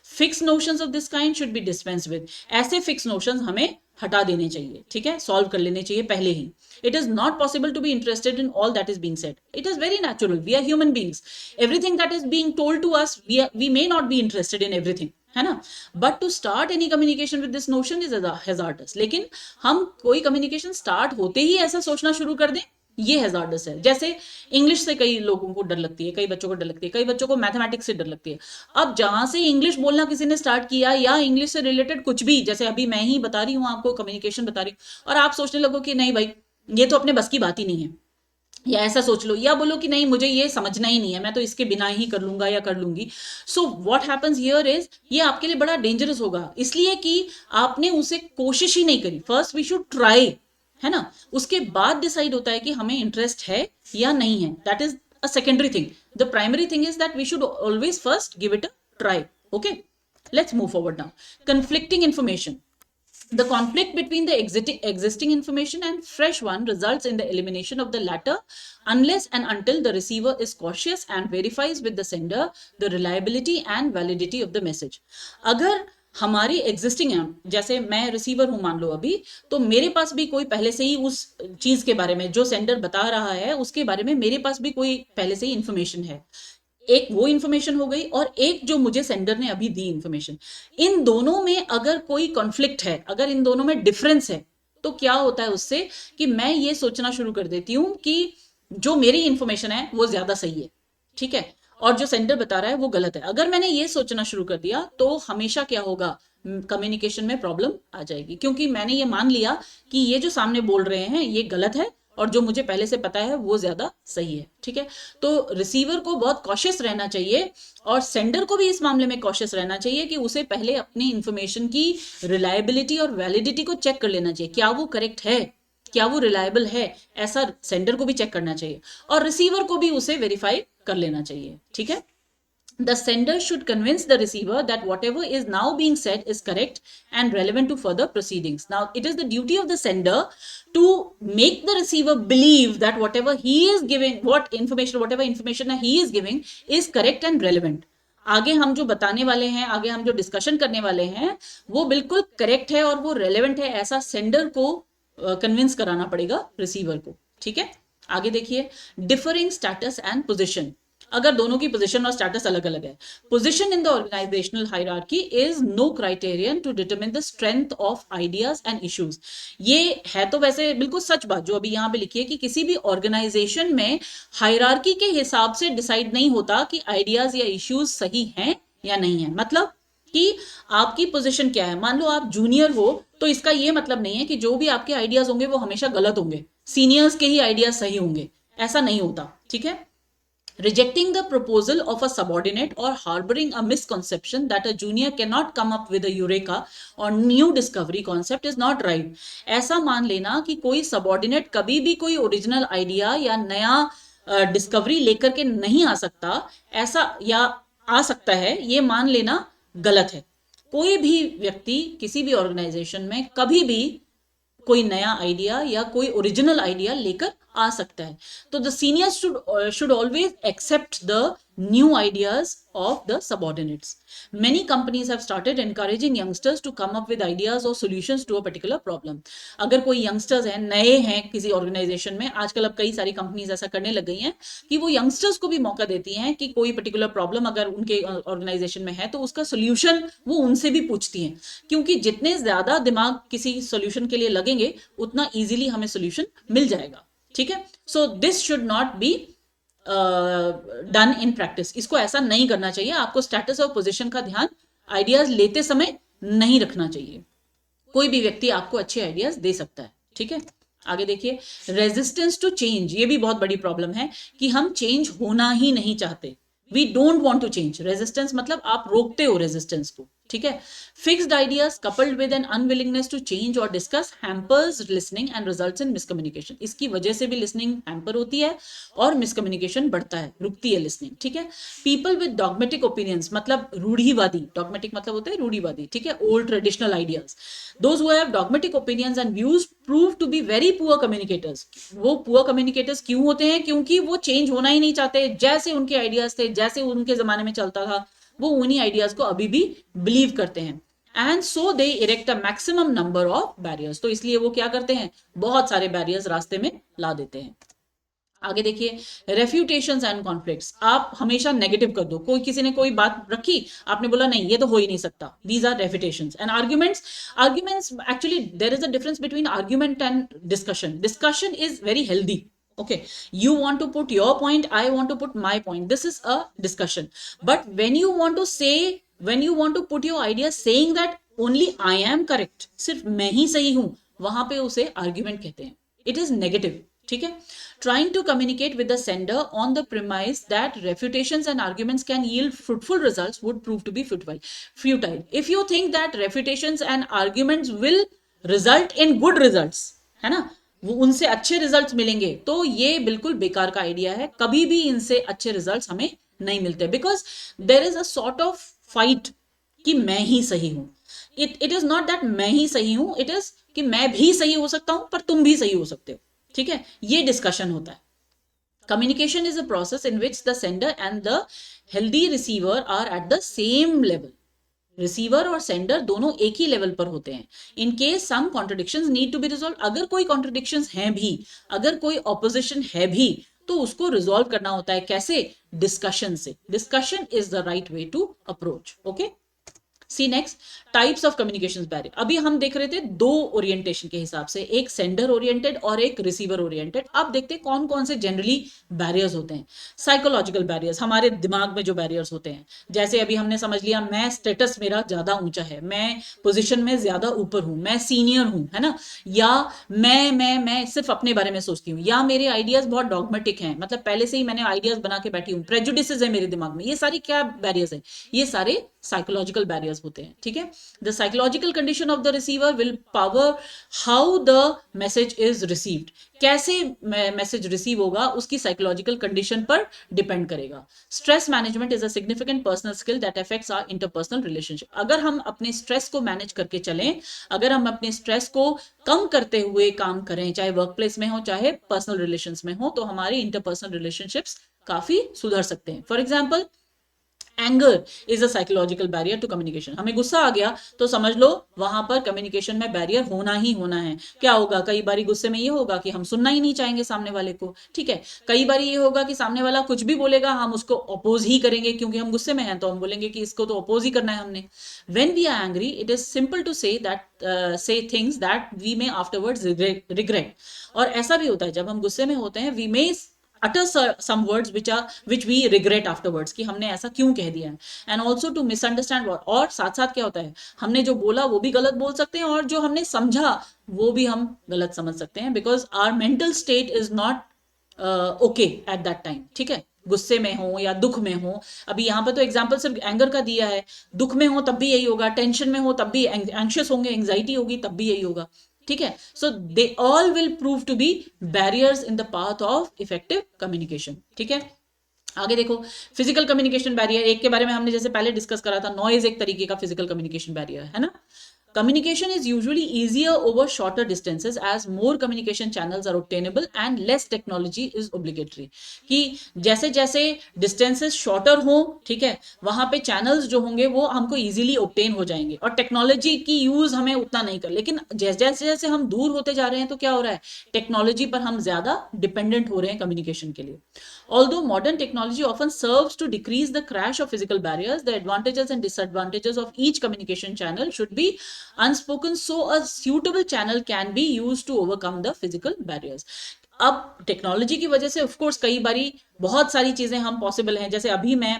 Speaker 1: fix notions of this kind should be dispense with, ऐसे फिक्स नोशंस हमें हटा देने चाहिए। ठीक है, सॉल्व कर लेने चाहिए पहले ही। It is not possible to be interested in all that is being said, it is very natural, we are human beings, everything that is being told to us we may not be interested in everything, है ना, but to start any communication with this notion is hazardous. लेकिन हम कोई communication start होते ही ऐसा सोचना शुरू कर दें, ये हैजार्डस है। जैसे इंग्लिश से कई लोगों को डर लगती है, कई बच्चों को डर लगती है, कई बच्चों को मैथमेटिक्स से डर लगती है। अब जहां से इंग्लिश बोलना किसी ने स्टार्ट किया, या इंग्लिश से रिलेटेड कुछ भी, जैसे अभी मैं ही बता रही हूँ आपको, कम्युनिकेशन बता रही हूँ, और आप सोचने लगो कि नहीं भाई ये तो अपने बस की बात ही नहीं है, या ऐसा सोच लो, या बोलो कि नहीं मुझे ये समझना ही नहीं है, मैं तो इसके बिना ही कर लूंगा या कर लूंगी। So what happens here is, ये आपके लिए बड़ा डेंजरस होगा, इसलिए कि आपने उसे कोशिश ही नहीं करी। फर्स्ट वी शुड ट्राई, है ना, उसके बाद डिसाइड होता है कि हमें इंटरेस्ट है या नहीं है, that is a secondary thing. The primary thing is that we should always first give it a try. Okay, let's move forward now. Conflicting information, the conflict between the existing information and fresh one results in the elimination of the latter unless and until the receiver is cautious and verifies with the sender the reliability and validity of the message. अगर हमारी existing है, जैसे मैं receiver हूं मान लो अभी, तो मेरे पास भी कोई पहले से ही उस चीज के बारे में जो सेंडर बता रहा है उसके बारे में मेरे पास भी कोई पहले से ही इंफॉर्मेशन है, एक वो इंफॉर्मेशन हो गई और एक जो मुझे सेंडर ने अभी दी इंफॉर्मेशन, इन दोनों में अगर कोई कॉन्फ्लिक्ट है, अगर इन दोनों में डिफरेंस है, तो क्या होता है उससे कि मैं ये सोचना शुरू कर देती हूं कि जो मेरी इंफॉर्मेशन है वो ज्यादा सही है, ठीक है, और जो सेंडर बता रहा है वो गलत है। अगर मैंने ये सोचना शुरू कर दिया तो हमेशा क्या होगा, कम्युनिकेशन में प्रॉब्लम आ जाएगी, क्योंकि मैंने ये मान लिया कि ये जो सामने बोल रहे हैं ये गलत है और जो मुझे पहले से पता है वो ज्यादा सही है। ठीक है, तो रिसीवर को बहुत कॉशियस रहना चाहिए और सेंडर को भी इस मामले में कॉशियस रहना चाहिए कि उसे पहले अपनी इंफॉर्मेशन की रिलायबिलिटी और वैलिडिटी को चेक कर लेना चाहिए, क्या वो करेक्ट है, क्या वो रिलायबल है, ऐसा सेंडर को भी चेक करना चाहिए और रिसीवर को भी उसे वेरीफाई कर लेना चाहिए। ठीक है, the sender should convince the receiver that whatever is now being said is correct and relevant to further proceedings. Now it is the duty of the sender to make the receiver believe that whatever he is giving, whatever information he is giving is correct and relevant. आगे हम जो बताने वाले हैं, आगे हम जो discussion करने वाले हैं वो बिल्कुल करेक्ट है और वो रेलेवेंट है, ऐसा सेंडर को कन्विंस कराना पड़ेगा रिसीवर को। ठीक है, आगे देखिए, डिफरिंग स्टेटस एंड पोजिशन। अगर दोनों की पोजीशन और स्टेटस अलग अलग है, position in the organisational hierarchy is no criterion to determine the strength of ideas and issues. ये है तो वैसे बिल्कुल सच बात जो अभी यहां पे लिखी है कि किसी भी ऑर्गेनाइजेशन में हायरार्की के हिसाब से डिसाइड नहीं होता कि आइडियाज या इश्यूज सही हैं या नहीं है। मतलब कि आपकी पोजीशन क्या है, मान लो आप जूनियर हो तो इसका ये मतलब नहीं है कि जो भी आपके आइडियाज होंगे वो हमेशा गलत होंगे, सीनियर्स के ही आइडियाज सही होंगे, ऐसा नहीं होता। ठीक है, rejecting the proposal of a subordinate or harboring a misconception that a junior cannot come up with a eureka or new discovery concept is not right. ऐसा मान लेना कि कोई सबॉर्डिनेट कभी भी कोई ओरिजिनल आइडिया या नया डिस्कवरी लेकर के नहीं आ सकता, ऐसा या आ सकता है, ये मान लेना गलत है। कोई भी व्यक्ति किसी भी ऑर्गेनाइजेशन में कभी भी कोई नया आइडिया या कोई ओरिजिनल आइडिया लेकर आ सकता है. तो the seniors should always accept the new ideas of the subordinates. Many companies have started encouraging youngsters to come up with ideas or solutions to a particular problem. अगर कोई youngsters हैं, नए हैं किसी ऑर्गेनाइजेशन में, आजकल अब कई सारी कंपनीज ऐसा करने लग गई हैं कि वो यंगस्टर्स को भी मौका देती हैं कि कोई पर्टिकुलर प्रॉब्लम अगर उनके ऑर्गेनाइजेशन में है तो उसका सोल्यूशन वो उनसे भी पूछती हैं, क्योंकि जितने ज्यादा दिमाग किसी सोल्यूशन के लिए लगेंगे उतना इजीली हमें सोल्यूशन मिल जाएगा. ठीक है. So this should not be done in practice. इसको ऐसा नहीं करना चाहिए. आपको स्टेटस और पोजीशन का ध्यान आइडियाज लेते समय नहीं रखना चाहिए. कोई भी व्यक्ति आपको अच्छे आइडियाज दे सकता है. ठीक है. आगे देखिए, रेजिस्टेंस टू चेंज. ये भी बहुत बड़ी प्रॉब्लम है कि हम चेंज होना ही नहीं चाहते. We don't want to change. Resistance मतलब आप रोकते हो रेजिस्टेंस को. ठीक है. Fixed ideas coupled with an unwillingness to change और discuss hampers listening and results in miscommunication. इसकी वजह से भी लिसनिंग हैम्पर होती है और मिसकम्युनिकेशन बढ़ता है, रुकती है लिसनिंग. ठीक है. पीपल विद डॉगमेटिक ओपिनियंस मतलब रूढ़ीवादी. डॉगमेटिक मतलब होते हैं रूढ़ीवादी. ठीक है. Old traditional ideas. Those who have dogmatic opinions and views prove to be very poor communicators. वो poor communicators क्यों होते हैं? क्योंकि वो change होना ही नहीं चाहते. जैसे उनके आइडियाज थे, जैसे उनके जमाने में चलता था, वो उन्हीं आइडियाज को अभी भी बिलीव करते हैं. And so they erect a maximum number of barriers. तो इसलिए वो क्या करते हैं? बहुत सारे बैरियर्स रास्ते में ला देते हैं. आगे देखिए, रेफ्यूटेशंस एंड कॉन्फ्लिक्ट्स. आप हमेशा नेगेटिव कर दो. कोई किसी ने कोई बात रखी, आपने बोला नहीं ये तो हो ही नहीं सकता. These are refutations. And arguments. Arguments actually there is a difference between argument and discussion. Discussion is very healthy. Okay, you want to put your point, I want to put my point. This is a discussion. But when you want to put your idea saying that only I am correct, सिर्फ मैं ही सही हूं, वहां पे उसे argument कहते हैं. It is negative. ठीक है. Trying to communicate with the sender on the premise that refutations and arguments can yield fruitful results would prove to be futile. If you think that refutations and arguments will result in good results, है ना, वो उनसे अच्छे results मिलेंगे, तो ये बिल्कुल बेकार का आइडिया है. कभी भी इनसे अच्छे रिजल्ट्स हमें नहीं मिलते. Because there is a sort of fight कि मैं ही सही हूं. इट इज नॉट दैट मैं ही सही हूं, इट इज कि मैं भी सही हो सकता हूं पर तुम भी सही हो सकते हो. ठीक है. ये डिस्कशन होता है. Communication is a process in which the sender and the healthy receiver are at the same level. Receiver और सेंडर दोनों एक ही लेवल पर होते हैं. In case some contradictions need to be resolve. अगर कोई कॉन्ट्रडिक्शंस हैं भी, अगर कोई ऑपोजिशन है भी, तो उसको रिजॉल्व करना होता है. कैसे? डिस्कशन से. Discussion is the right way to approach. Okay. See next, types of communication barrier. अभी हम देख रहे थे दो ओरिएंटेशन के हिसाब से, एक सेंडर ओरिएंटेड और एक रिसीवर ओरिएंटेड. अब देखते हैं कौन कौन से जनरली बैरियर्स होते हैं. साइकोलॉजिकल बैरियर्स, हमारे दिमाग में जो बैरियर्स होते हैं. जैसे अभी हमने समझ लिया मैं स्टेटस मेरा ज्यादा ऊंचा है, मैं पोजिशन में ज्यादा ऊपर हूं, मैं सीनियर हूं, है ना, या मैं सिर्फ अपने बारे में सोचती हूँ, या मेरे आइडियाज बहुत डॉगमेटिक हैं, मतलब पहले से ही मैंने आइडियाज बना के बैठी हूँ, प्रेजुडिसेस है मेरे दिमाग में. ये सारी क्या बैरियर्स है? ये सारे साइकोलॉजिकल बैरियर्स होते हैं. ठीक है. The psychological condition of the receiver will power how the message is received. कैसे मैसेज रिसीव होगा उसकी साइकोलॉजिकल कंडीशन पर डिपेंड करेगा. Stress management is a significant personal skill that affects our interpersonal relationship. अगर हम अपने स्ट्रेस को manage करके चलें, अगर हम अपने स्ट्रेस को कम करते हुए काम करें, चाहे वर्क प्लेस में हो चाहे पर्सनल रिलेशंस में हो, तो हमारे इंटरपर्सनल रिलेशनशिप्स काफी सुधर सकते हैं. For example, anger is a psychological barrier to communication. हमें गुस्सा आ गया तो समझ लो वहां पर कम्युनिकेशन में बैरियर होना ही होना है. क्या होगा? कई बारी गुस्से में ये होगा कि हम सुनना ही नहीं चाहेंगे सामने वाले को. ठीक है. कई बारी ये होगा कि सामने वाला कुछ भी बोलेगा हम उसको अपोज ही करेंगे, क्योंकि हम गुस्से में हैं तो हम बोलेंगे कि इसको तो अपोज ही करना है हमने. When we are angry it is simple to say things that we may afterwards regret. और ऐसा भी होता है जब हम गुस्से में होते हैं, we may utter some words which we regret afterwards कि हमने ऐसा क्यों कह दिया है. and also to misunderstand what. और साथ साथ क्या होता है, हमने जो बोला वो भी गलत बोल सकते हैं और जो हमने समझा वो भी हम गलत समझ सकते हैं. because our mental state is not okay at that time. ठीक है. गुस्से में हो या दुख में हो. अभी यहाँ पर तो एग्जाम्पल सिर्फ एंगर का दिया है. दुख में हो तब भी यही होगा, टेंशन में हो तब भी एंशियस होंगे, एंग्जाइटी होगी तब भी यही होगा. ठीक है. So they all will prove to be barriers in the path of effective communication. ठीक है. आगे देखो, फिजिकल कम्युनिकेशन बैरियर. एक के बारे में हमने जैसे पहले डिस्कस करा था, नॉइज एक तरीके का फिजिकल कम्युनिकेशन बैरियर है ना. Communication is usually easier over shorter distances as more communication channels are obtainable and less technology is obligatory. कि जैसे जैसे डिस्टेंसेस शॉर्टर हो, ठीक है, वहां पे चैनल्स जो होंगे वो हमको इजीली ऑब्टेन हो जाएंगे और टेक्नोलॉजी की यूज हमें उतना नहीं कर, लेकिन जैसे जैसे जैसे हम दूर होते जा रहे हैं तो क्या हो रहा है, टेक्नोलॉजी पर हम ज्यादा डिपेंडेंट हो रहे हैं कम्युनिकेशन के लिए. Although modern technology often serves to decrease the crash of physical barriers, the advantages and disadvantages of each communication channel should be unspoken, so a suitable channel can be used to overcome the physical barriers. अब technology की वजह से of course कई बारी बहुत सारी चीजें हम पॉसिबल हैं, जैसे अभी मैं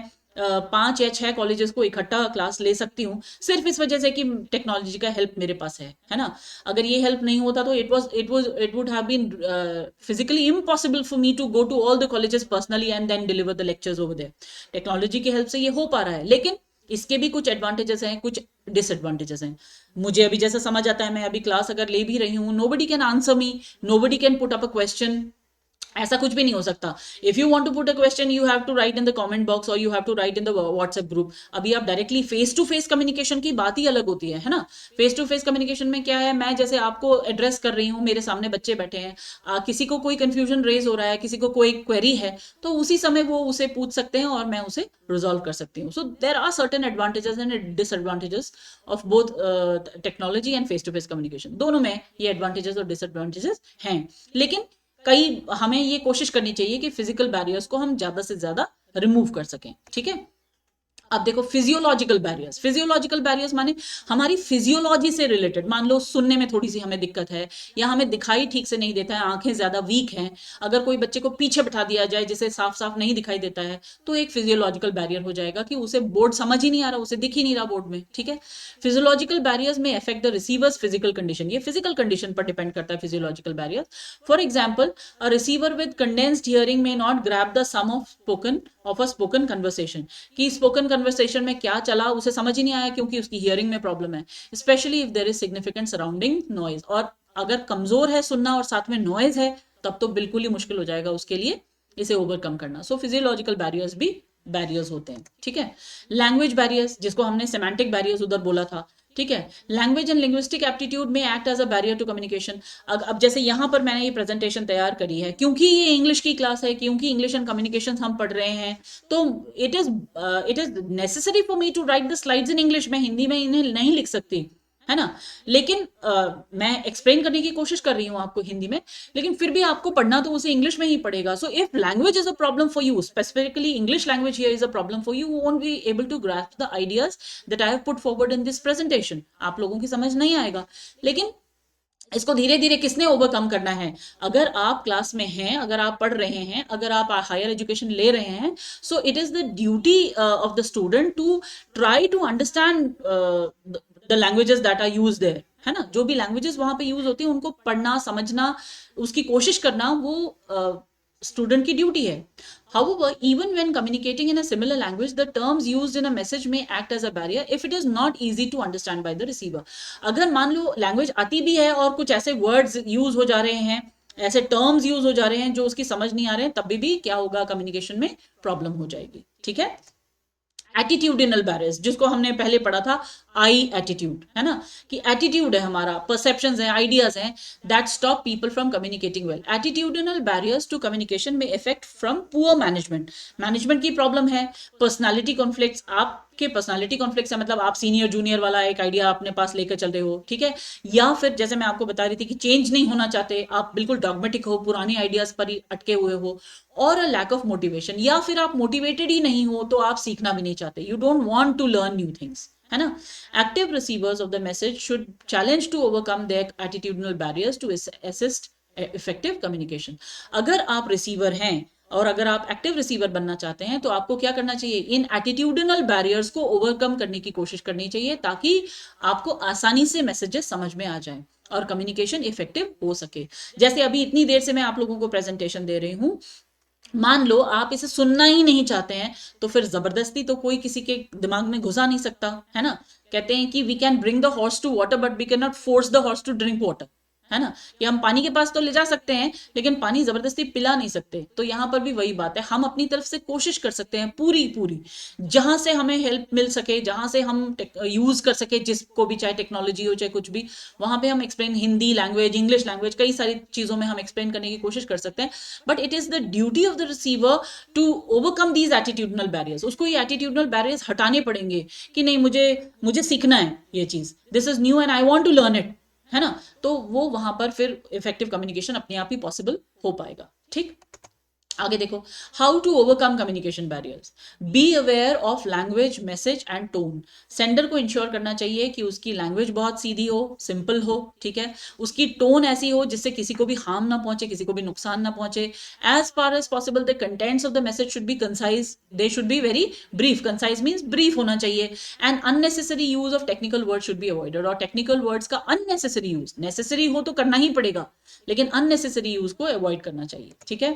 Speaker 1: 5 या 6 कॉलेजेस को इकट्ठा क्लास ले सकती हूँ सिर्फ इस वजह से कि टेक्नोलॉजी का हेल्प मेरे पास है ना. अगर ये हेल्प नहीं होता तो it would have been physically impossible for me to go to all the colleges personally and then deliver the lectures over there. Technology की हेल्प से ये हो पा रहा है, लेकिन इसके भी कुछ एडवांटेजेस हैं, कुछ डिसएडवांटेजेस हैं. मुझे अभी जैसा समझ आता है, मैं अभी क्लास अगर ले भी रही हूँ, nobody can answer me, nobody can put up a question, ऐसा कुछ भी नहीं हो सकता. If you want to put a question you have to write in the comment box और you have to write in the WhatsApp group. अभी आप directly face to face communication की बात ही अलग होती है ना. फेस टू फेस कम्युनिकेशन में क्या है, मैं जैसे आपको एड्रेस कर रही हूँ, मेरे सामने बच्चे बैठे हैं, किसी को कोई कंफ्यूजन रेज हो रहा है, किसी को कोई क्वेरी है, तो उसी समय वो उसे पूछ सकते हैं और मैं उसे रिजॉल्व कर सकती हूँ. So there are certain advantages and disadvantages of both technology and face to face communication. दोनों में ये एडवांटेजेस और डिसएडवांटेजेस हैं, लेकिन कई हमें ये कोशिश करनी चाहिए कि फिजिकल बैरियर्स को हम ज्यादा से ज्यादा रिमूव कर सकें. ठीक है, अब देखो फिजियोलॉजिकल बैरियर्स. फिजियोलॉजिकल बैरियर्स माने हमारी फिजियोलॉजी से रिलेटेड. मान लो सुनने में थोड़ी सी हमें दिक्कत है या हमें दिखाई ठीक से नहीं देता है, आंखें ज्यादा वीक हैं, अगर कोई बच्चे को पीछे बैठा दिया जाए जिसे साफ साफ नहीं दिखाई देता है तो एक फिजियोलॉजिकल बैरियर हो जाएगा कि उसे बोर्ड समझ ही नहीं आ रहा, उसे दिख ही नहीं रहा बोर्ड में. ठीक है, physiological barriers may affect the receiver's physical condition. ये फिजिकल कंडीशन पर डिपेंड करता है physiological barriers. For example, a receiver with condensed hearing may not grab the sum of a spoken conversation. कि स्पोकन कन्वर्सेशन में क्या चला उसे समझ ही नहीं आया क्योंकि उसकी हियरिंग में प्रॉब्लम है, specially if there is significant surrounding noise. और अगर कमजोर है सुनना और साथ में नॉइज है तब तो बिल्कुल ही मुश्किल हो जाएगा उसके लिए इसे ओवरकम करना. सो फिजियोलॉजिकल बैरियर्स भी बैरियर्स होते हैं. ठीक है, लैंग्वेज बैरियर्स जिसको हमने सेमेंटिक बैरियर्स उधर बोला था. ठीक है, language and linguistic aptitude may act as a barrier to communication. अब जैसे यहाँ पर मैंने ये प्रेजेंटेशन तैयार करी है क्योंकि ये इंग्लिश की क्लास है, क्योंकि इंग्लिश एंड कम्युनिकेशन हम पढ़ रहे हैं, तो it is necessary for me to write the slides in English. मैं हिंदी में इन्हें नहीं लिख सकती, है ना, लेकिन मैं एक्सप्लेन करने की कोशिश कर रही हूँ आपको हिंदी में, लेकिन फिर भी आपको पढ़ना तो उसे इंग्लिश में ही पड़ेगा. So if language is a problem for you, specifically English language here is a problem for you, won't be able to grasp the ideas that I have put forward in this presentation. आप लोगों की समझ नहीं आएगा, लेकिन इसको धीरे धीरे किसने ओवरकम करना है. अगर आप क्लास में हैं, अगर आप पढ़ रहे हैं, अगर आप हायर एजुकेशन ले रहे हैं, so it is the duty of the student to try to understand the languages that are use there. है ना, जो भी लैंग्वेजेस वहां पे यूज होती है उनको पढ़ना समझना उसकी कोशिश करना वो स्टूडेंट की ड्यूटी है. However, even when communicating in a similar language, the terms used in a message may act as a barrier if it is not easy to understand by the receiver. अगर मान लो language आती भी है और कुछ ऐसे words use हो जा रहे हैं, ऐसे टर्म्स यूज हो जा रहे हैं जो उसकी समझ नहीं आ रहे हैं, तब भी क्या होगा, कम्युनिकेशन में प्रॉब्लम हो जाएगी. ठीक है, एटीट्यूडिनल बैरियर्स जिसको हमने पहले पढ़ा था, आई एटीट्यूड, है ना, कि एटीट्यूड है हमारा, परसेप्शंस हैं, आइडियाज हैं, that stop people from communicating well. Attitudinal barriers to communication may effect from poor management. Management की प्रॉब्लम है, पर्सनालिटी कॉन्फ्लिक्ट्स. आपके पर्सनालिटी कॉन्फ्लिक्ट्स है मतलब आप सीनियर जूनियर वाला एक आइडिया अपने पास लेकर चल रहे हो, ठीक है, या फिर जैसे मैं आपको बता रही थी कि चेंज नहीं होना चाहते, आप बिल्कुल डॉगमेटिक हो, पुरानी आइडियाज पर ही अटके हुए हो, और अ लैक ऑफ मोटिवेशन, या फिर आप मोटिवेटेड ही नहीं हो तो आप सीखना भी नहीं चाहते, you don't want to learn new things, है ना. Active receivers of the message should challenge to overcome their attitudinal barriers to assist effective communication. अगर आप रिसीवर हैं और अगर आप एक्टिव रिसीवर बनना चाहते हैं तो आपको क्या करना चाहिए, इन एटीट्यूडनल बैरियर्स को ओवरकम करने की कोशिश करनी चाहिए ताकि आपको आसानी से मैसेजेस समझ में आ जाएं और कम्युनिकेशन इफेक्टिव हो सके. जैसे अभी इतनी देर से मैं आप लोगों को प्रेजेंटेशन दे रही हूँ, मान लो आप इसे सुनना ही नहीं चाहते हैं तो फिर जबरदस्ती तो कोई किसी के दिमाग में घुसा नहीं सकता, है ना. कहते हैं कि we can bring the horse to water but we can not force the horse to drink water, है ना, कि हम पानी के पास तो ले जा सकते हैं लेकिन पानी जबरदस्ती पिला नहीं सकते। तो यहाँ पर भी वही बात है, हम अपनी तरफ से कोशिश कर सकते हैं पूरी पूरी, जहां से हमें हेल्प मिल सके, जहां से हम यूज कर सके जिसको भी, चाहे टेक्नोलॉजी हो चाहे कुछ भी, वहां पे हम explain, Hindi language, English language, कई सारी चीजों में हम एक्सप्लेन करने की कोशिश कर सकते हैं। But it is the duty of the receiver to overcome these attitudinal barriers. उसको ये एटीट्यूडनल बैरियर्स हटाने पड़ेंगे कि नहीं, मुझे मुझे सीखना है ये चीज, this is new and I want to learn it, है ना। तो वो वहां पर फिर इफेक्टिव कम्युनिकेशन अपने आप ही पॉसिबल हो पाएगा। ठीक, आगे देखो, how to overcome communication barriers. Be aware of language, message and tone. Sender को इंश्योर करना चाहिए कि उसकी लैंग्वेज बहुत सीधी हो, सिंपल हो, ठीक है, उसकी टोन ऐसी हो जिससे किसी को भी हार्म ना पहुंचे, किसी को भी नुकसान ना पहुंचे। As far as possible the contents of the message should be concise, they should be very brief, concise means brief होना चाहिए। And unnecessary use of technical word should be avoided. और टेक्निकल वर्ड्स का unnecessary use, necessary हो तो करना ही पड़ेगा लेकिन unnecessary use को अवॉइड करना चाहिए, ठीक है।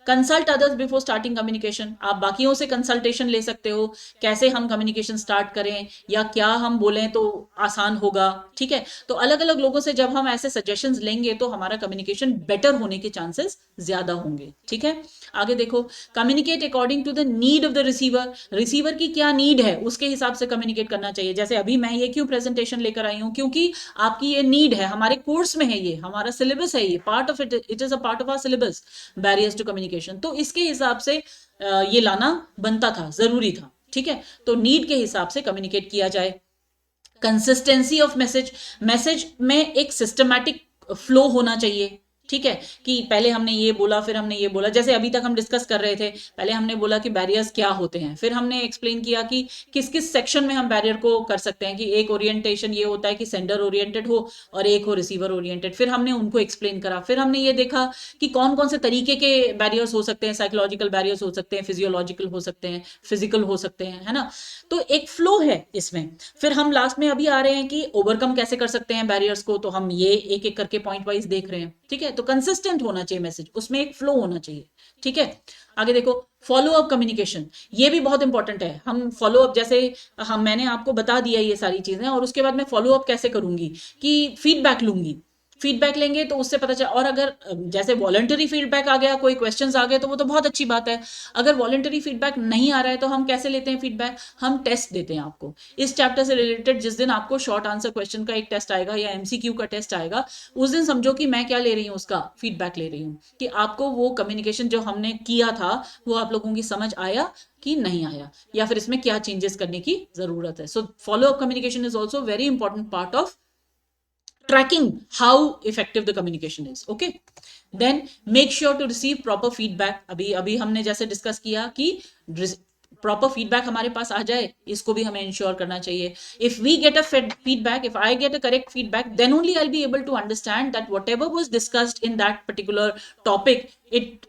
Speaker 1: Consult others before starting communication. आप बाकियों से कंसल्टेशन ले सकते हो, कैसे हम कम्युनिकेशन स्टार्ट करें या क्या हम बोलें तो आसान होगा, ठीक है। तो अलग अलग लोगों से जब हम ऐसे सजेशंस लेंगे तो हमारा कम्युनिकेशन बेटर होने के चांसेस ज्यादा होंगे, ठीक है। आगे देखो, communicate according to the need of the receiver. Receiver की क्या नीड है उसके हिसाब से कम्युनिकेट करना चाहिए। जैसे अभी मैं ये क्यों प्रेजेंटेशन लेकर आई हूं, क्योंकि आपकी ये नीड है, हमारे कोर्स में है, ये हमारा सिलेबस है, ये part of it, it is a part of our syllabus, barriers to communication. तो इसके हिसाब से ये लाना बनता था, जरूरी था, ठीक है। तो नीड के हिसाब से कम्युनिकेट किया जाए। कंसिस्टेंसी ऑफ मैसेज, मैसेज में एक सिस्टमैटिक फ्लो होना चाहिए, ठीक है, कि पहले हमने ये बोला फिर हमने ये बोला। जैसे अभी तक हम डिस्कस कर रहे थे, पहले हमने बोला कि बैरियर्स क्या होते हैं, फिर हमने एक्सप्लेन किया कि किस किस सेक्शन में हम बैरियर को कर सकते हैं, कि एक ओरिएंटेशन ये होता है कि सेंडर ओरिएंटेड हो और एक हो रिसीवर ओरिएंटेड। फिर हमने उनको एक्सप्लेन करा, फिर हमने ये देखा कि कौन कौन से तरीके के बैरियर्स हो सकते हैं, साइकोलॉजिकल बैरियर्स हो सकते हैं, फिजियोलॉजिकल हो सकते हैं, फिजिकल हो सकते हैं, है ना। तो एक फ्लो है इसमें। फिर हम लास्ट में अभी आ रहे हैं कि ओवरकम कैसे कर सकते हैं बैरियर्स को, तो हम ये एक एक करके पॉइंट वाइज देख रहे हैं, ठीक है। तो कंसिस्टेंट होना चाहिए मैसेज, उसमें एक फ्लो होना चाहिए, ठीक है। आगे देखो, फॉलो अप कम्युनिकेशन, ये भी बहुत इंपॉर्टेंट है। हम फॉलो अप, जैसे हम, मैंने आपको बता दिया ये सारी चीजें, और उसके बाद मैं फॉलो अप कैसे करूंगी, कि फीडबैक लूंगी, फीडबैक लेंगे तो उससे पता चला। और अगर जैसे वॉलंटरी फीडबैक आ गया, कोई क्वेश्चंस आ गए तो वो तो बहुत अच्छी बात है। अगर वॉलंटरी फीडबैक नहीं आ रहा है तो हम कैसे लेते हैं फीडबैक, हम टेस्ट देते हैं आपको। इस चैप्टर से रिलेटेड जिस दिन आपको शॉर्ट आंसर क्वेश्चन का एक टेस्ट आएगा या एमसीक्यू का टेस्ट आएगा, उस दिन समझो कि मैं क्या ले रही हूँ, उसका फीडबैक ले रही हूँ, कि आपको वो कम्युनिकेशन जो हमने किया था वो आप लोगों की समझ आया कि नहीं आया, या फिर इसमें क्या चेंजेस करने की जरूरत है। So follow up communication is also very important part of tracking how effective the communication is. Okay, then make sure to receive proper feedback. अभी अभी हमने जैसे डिस्कस किया कि प्रॉपर फीडबैक हमारे पास आ जाए, इसको भी हमें इंश्योर करना चाहिए। If we get a feedback, if I get a correct feedback, then only I will be able to understand that whatever was discussed in that particular topic, it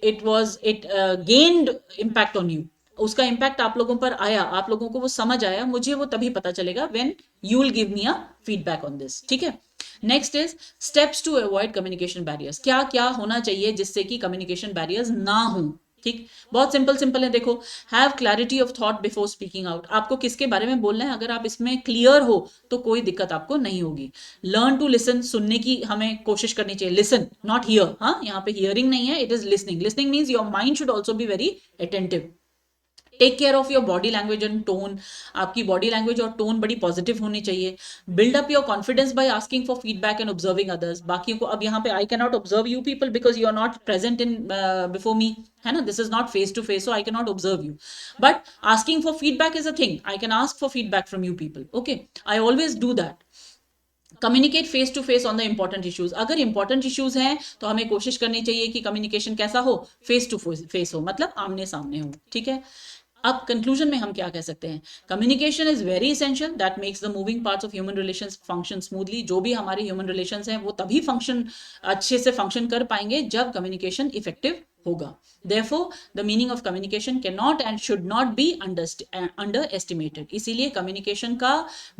Speaker 1: gained impact on you. उसका impact आप लोगों पर आया, आप लोगों को वो समझ आया, मुझे वो तभी पता चलेगा when you will give me a feedback on this, ठीक है। Next is steps to avoid communication barriers. क्या क्या होना चाहिए जिससे कि कम्युनिकेशन बैरियर्स ना हो, ठीक। बहुत सिंपल सिंपल है, देखो, have clarity of thought before speaking out. आपको किसके बारे में बोलना है, अगर आप इसमें क्लियर हो तो कोई दिक्कत आपको नहीं होगी। लर्न टू लिसन, सुनने की हमें कोशिश करनी चाहिए, लिसन नॉट हियर। हाँ, यहाँ पे हियरिंग नहीं है, it is listening. Listening means your mind should also be very attentive. Take care of your body language and tone. आपकी बॉडी लैंग्वेज और टोन बड़ी पॉजिटिव होनी चाहिए। Build up your confidence by asking for feedback and observing others. बाकियों को, अब यहाँ पे I can not observe you people because you are not present in before me, है ना, this is not face to face, so I can not observe you, but asking for feedback is a thing, I can ask for feedback from you people. Okay, I always do that. Communicate face to face on the important issues. अगर important issues हैं तो हमें कोशिश करनी चाहिए कि communication कैसा हो, फेस टू फेस हो, मतलब आमने सामने हो, ठीक है। अब कंक्लूजन में हम क्या कह सकते हैं, communication is very essential that makes the moving parts of human relations function smoothly. जो भी हमारे ह्यूमन रिलेशंस हैं वो तभी फंक्शन, अच्छे से फंक्शन कर पाएंगे जब कम्युनिकेशन इफेक्टिव होगा। Therefore, the meaning of communication cannot and should not be underestimated. इसीलिए कम्युनिकेशन का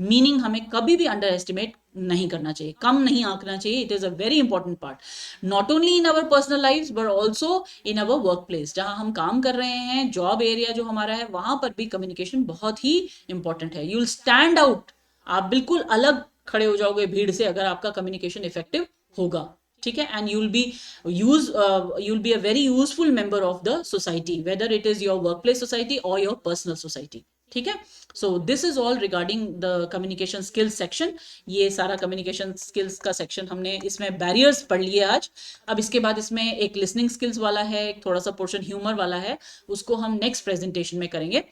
Speaker 1: मीनिंग हमें कभी भी अंडर एस्टिमेट नहीं करना चाहिए, कम नहीं आंकना चाहिए। It is a very important part, not only in our personal life but also in our work place. जहां हम काम कर रहे हैं, जॉब एरिया जो हमारा है, वहां पर भी कम्युनिकेशन बहुत ही इंपॉर्टेंट है। यू विल स्टैंड आउट, आप बिल्कुल अलग खड़े हो जाओगे भीड़ से अगर आपका कम्युनिकेशन इफेक्टिव होगा, ठीक है, and you'll be a very useful member of the society, whether it is your workplace society or your personal society, ठीक है. So this is all regarding the communication skills section. ये सारा communication skills का section हमने इसमें barriers पढ़ लिए आज. अब इसके बाद इसमें एक लिसनिंग स्किल्स वाला है, एक थोड़ा सा पोर्शन ह्यूमर वाला है, उसको हम नेक्स्ट प्रेजेंटेशन में करेंगे.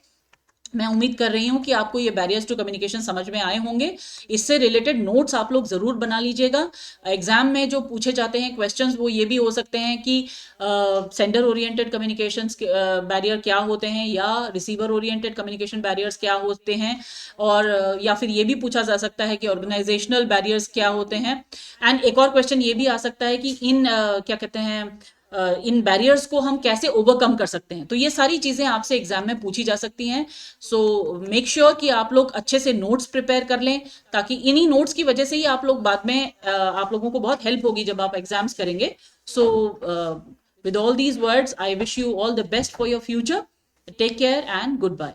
Speaker 1: मैं उम्मीद कर रही हूँ कि आपको ये बैरियर्स टू कम्युनिकेशन समझ में आए होंगे. इससे रिलेटेड नोट्स आप लोग ज़रूर बना लीजिएगा. एग्जाम में जो पूछे जाते हैं क्वेश्चंस वो ये भी हो सकते हैं कि सेंडर ओरिएंटेड कम्युनिकेशन बैरियर क्या होते हैं, या रिसीवर ओरिएंटेड कम्युनिकेशन बैरियर्स क्या होते हैं, और या फिर ये भी पूछा जा सकता है कि ऑर्गेनाइजेशनल बैरियर्स क्या होते हैं. एंड एक और क्वेश्चन ये भी आ सकता है कि इन क्या कहते हैं इन बैरियर्स को हम कैसे ओवरकम कर सकते हैं. तो ये सारी चीजें आपसे एग्जाम में पूछी जा सकती हैं. सो मेक श्योर कि आप लोग अच्छे से नोट्स प्रिपेयर कर लें, ताकि इन्हीं नोट्स की वजह से ही आप लोग बाद में आप लोगों को बहुत हेल्प होगी जब आप एग्जाम्स करेंगे. So with all these words I wish you all the best for your future. Take care and good bye.